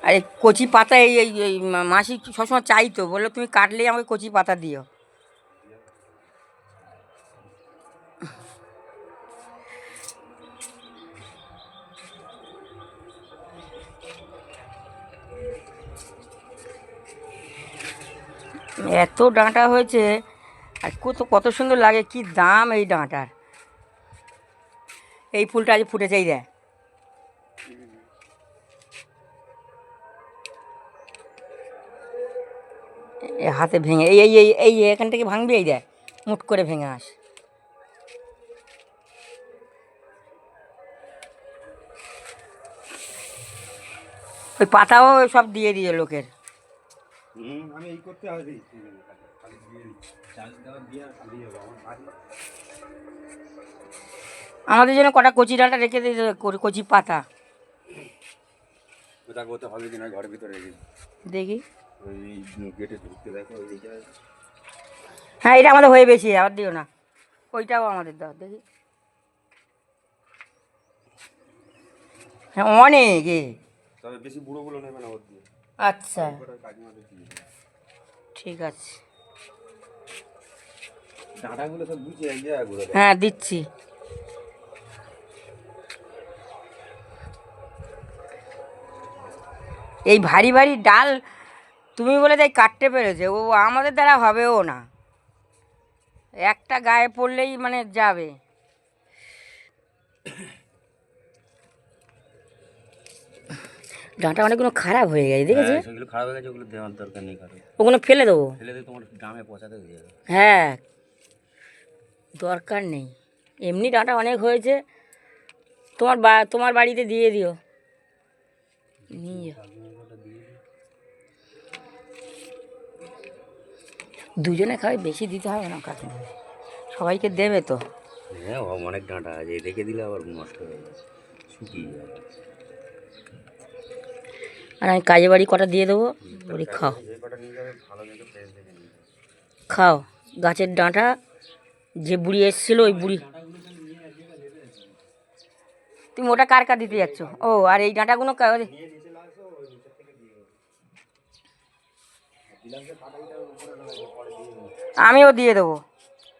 আর এই কচি পাতা এই এই এই মাসি সবসময় চাইতো, বললো তুমি কাটলেই আমাকে কচি পাতা দিও। এত ডাঁটা হয়েছে, আর কত কত সুন্দর লাগে, কি দাম এই ডাঁটার। এই ফুলটা আজ ফুটেছেই দেয়, হাতে ভেঙে এই এই এই এই এখান থেকে ভাঙবি, এই দেয় মুট করে ভেঙে আস। ওই পাতাও সব দিয়ে দিয়ে লোকের। আমি এই করতে হবে, আমাদের জন্য কটা কচি ডাঁটা রেখে দিয়ে, কচি পাতা। ওটা করতে হবে কিনা ঘরের ভিতরে রেখে দেখি, ওই গেটে ঢুকতে দেখো ওইটা। হ্যাঁ এটা আমাদের হয়ে বেশি, আবার দিও না, ওইটাও আমাদের দাও দেখি। হ্যাঁ অনেক তবে বেশি বুড়োগুলো নেবে না ওর দিয়ে। আচ্ছা ঠিক আছে, ডাঁটাগুলো সব বুঝিয়ে এক জায়গায় ঘুরে। হ্যাঁ দিচ্ছি। এই ভারী ভারী ডাল তুমি বলে তাই কাটতে পেরেছে, ও আমাদের দ্বারা হবেও না, একটা গায়ে পড়লেই মানে যাবে। ডাঁটা অনেকগুলো খারাপ হয়ে গেছে, দেখেছো? সেগুলো খারাপ হয়ে গেছে, ওগুলো দেওয়ার দরকার নেই কারো। ওগুলো ফেলে দেবো, ফেলে দিয়ে তোমার গ্রামে পচাতে দিয়ে যাবে। হ্যাঁ দরকার নেই, এমনি ডাঁটা অনেক হয়েছে, তোমার বাড়িতে দিয়ে দিও, নিয়ে দুজনে খাওয়াই, বেশি দিতে হবে না কাকে, সবাইকে দেবে তো। হ্যাঁ অনেক ডাঁটা আছে, রেখে দিলে আবার নষ্ট হয়ে যাবে, শুকিয়ে যাবে। আর আমি কাজে বাড়ি কটা দিয়ে দেবো, বলি খাও খাও। গাছের ডাঁটা, যে বুড়ি এসেছিলো ওই বুড়ি। তুমি ওটা কার কার দিতে যাচ্ছ? ও আর এই ডাঁটাগুলো আমিও দিয়ে দেবো।